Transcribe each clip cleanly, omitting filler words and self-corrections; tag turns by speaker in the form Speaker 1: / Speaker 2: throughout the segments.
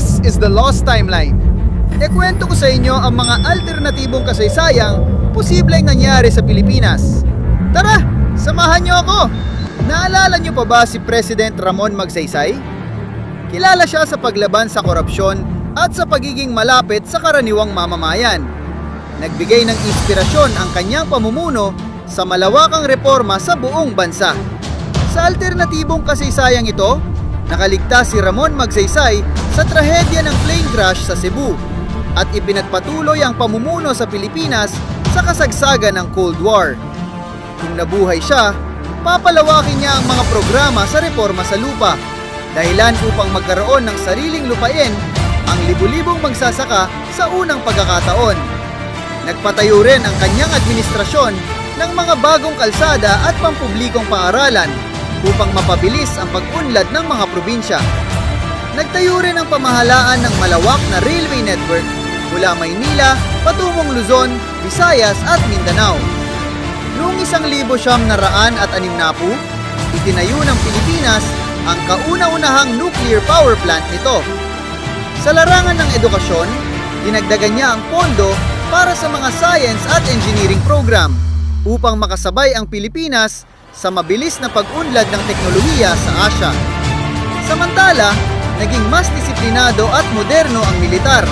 Speaker 1: This is the Lost Timeline. Kwento ko sa inyo ang mga alternatibong kasaysayang posibleng nangyari sa Pilipinas. Tara, samahan niyo ako! Naalala niyo pa ba si President Ramon Magsaysay? Kilala siya sa paglaban sa korupsyon at sa pagiging malapit sa karaniwang mamamayan. Nagbigay ng inspirasyon ang kanyang pamumuno sa malawakang reforma sa buong bansa. Sa alternatibong kasaysayang ito, nakaligtas si Ramon Magsaysay sa trahedya ng plane crash sa Cebu at ipinagpatuloy ang pamumuno sa Pilipinas sa kasagsagan ng Cold War. Kung nabuhay siya, papalawakin niya ang mga programa sa reforma sa lupa, dahilan upang magkaroon ng sariling lupain ang libu-libong magsasaka sa unang pagkakataon. Nagpatayo rin ang kanyang administrasyon ng mga bagong kalsada at pampublikong paaralan upang mapabilis ang pag-unlad ng mga probinsya. Nagtayo rin ang pamahalaan ng malawak na railway network mula Maynila patungong Luzon, Visayas at Mindanao. Noong 1960, itinayo ng Pilipinas ang kauna-unahang nuclear power plant nito. Sa larangan ng edukasyon, dinagdagan niya ang pondo para sa mga science at engineering program upang makasabay ang Pilipinas sa mabilis na pag-unlad ng teknolohiya sa Asya. Samantala, naging mas disiplinado at moderno ang militar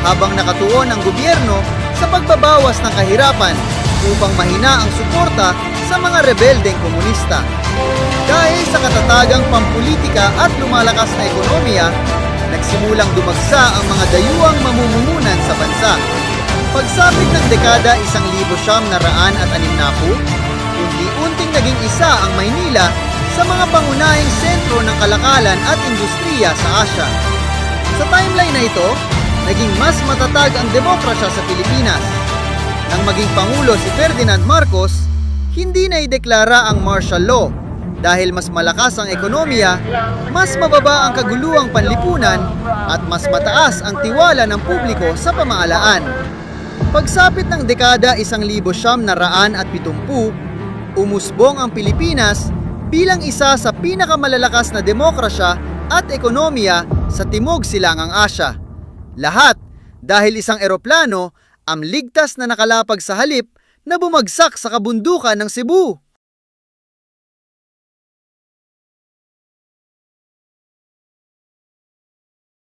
Speaker 1: habang nakatuon ang gobyerno sa pagbabawas ng kahirapan upang mahina ang suporta sa mga rebeldeng komunista. Dahil sa katatagang pampulitika at lumalakas na ekonomiya, nagsimulang dumagsa ang mga dayuhang mamumuhunan sa bansa. Pagsapit ng dekada 1960, unti-unting naging isa ang Maynila sa mga pangunahing sentro ng kalakalan at industriya sa Asya. Sa timeline na ito, naging mas matatag ang demokrasya sa Pilipinas. Nang maging Pangulo si Ferdinand Marcos, hindi na ideklara ang martial law dahil mas malakas ang ekonomiya, mas mababa ang kaguluhang panlipunan at mas mataas ang tiwala ng publiko sa pamahalaan. Pagsapit ng dekada 1970, umusbong ang Pilipinas bilang isa sa pinakamalalakas na demokrasya at ekonomiya sa Timog Silangang Asya. Lahat dahil isang eroplano ang ligtas na nakalapag sa halip na bumagsak sa kabundukan ng Cebu.